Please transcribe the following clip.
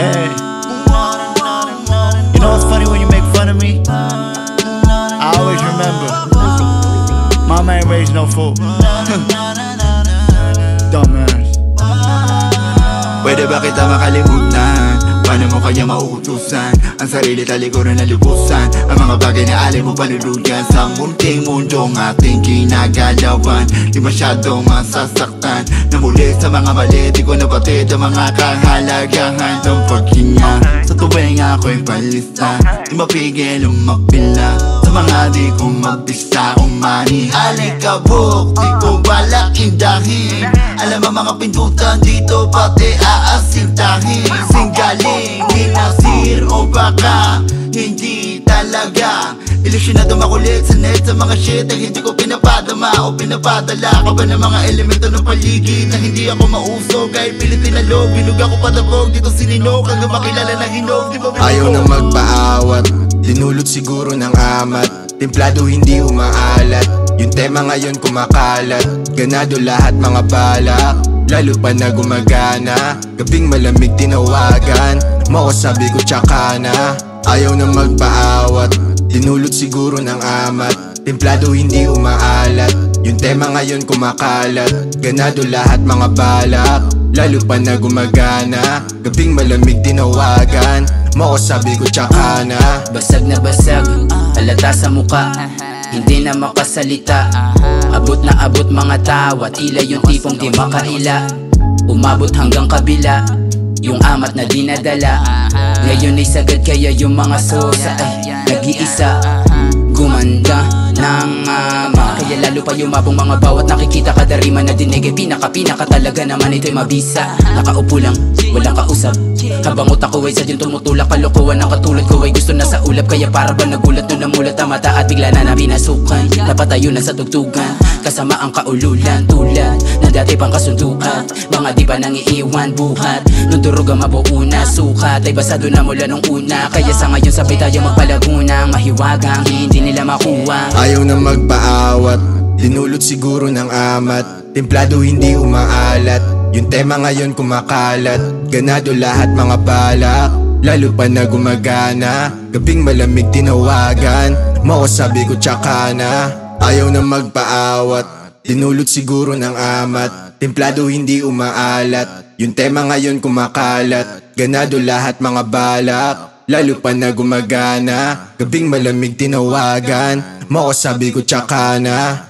Yeah. You know what's funny when you make fun of me? I always remember mama ain't raised no fool. Dumbass. Pwede ba kita makalimutan? Paano mo kaya mauutusan? Ang sarili talikuran na lubusan. Ang mga bagay na alim mo panuluyan sa munting mundong ating ginagalawan. Di masyadong masasaktan na muli sa mga mali. Di ko nabatid ang mga kahalagahan ng paghinga. Sa tuwing ako'y palista, di mapigil umapila sa mga di ko mabisa umani. Alikabok, di ko balak indahin. Alam ang mga pintutan dito pati aasintahin. Singgaling, hinasir o baka hindi talaga. Ilusyonado makulit sa net sa mga shit na hindi ko pinapadama o pinapadala. Ka ba ng mga elemento ng paligid na hindi ako mausog? Kahit pilit pinalog, binug ako patabog. Dito sininok ang makilala na hinog. Ayaw na magpaawat, dinulot siguro ng amat. Templado hindi umaalat, yung tema ngayon kumakalat. Ganado lahat mga balak, lalo pa na gumagana. Gabing malamig tinawagan, makasabi ko tsaka na. Ayaw na magpaawat, dinulot siguro ng amat. Templado hindi umaalat, yung tema ngayon kumakalat. Ganado lahat mga balak, lalo pa na gumagana. Gabing malamig tinawagan, makasabi ko tsaka na. Basag na basag, halata sa muka, hindi na makasalita. Abot na abot mga tawa, tila yung tipong di makaila. Umabot hanggang kabila, yung amat na dinadala. Ngayon ay sagad kaya yung mga sosa ay nag-iisa. Gumanda ng ama, kaya lalo pa yumabong mga bawat nakikita kada rima na dinig. Ay pinaka talaga naman ito'y mabisa. Nakaupo lang, walang kausap, habang utak ko ay sadyang tumutulak. Kalokohan ang katulad ko ay gusto na sa ulap. Kaya para ba nagulat nung namulat ang mata at bigla na pinasukan. Napatayo na sa tugtugan, kasama ang kaululan. Tulad na dati pang kasundukan, mga di pa nang iiwan buhat. Nung durog ang mabuuna, sukat ay basado na mula nung una. Kaya sa ngayon sabay tayo magpalaguna, ang mahiwagang hindi nila makuha. Ayaw na magpaawat, dinulot siguro ng amat. Templado hindi umaalat, yung tema ngayon kumakalat. Ganado lahat mga balak, lalo pa na gumagana. Gabing malamig tinawagan, makasabi ko tsaka na. Ayaw na magpaawat, dinulot siguro ng amat. Templado hindi umaalat, yung tema ngayon kumakalat. Ganado lahat mga balak, lalo pa na gumagana. Gabing malamig tinawagan, makasabi ko tsaka na.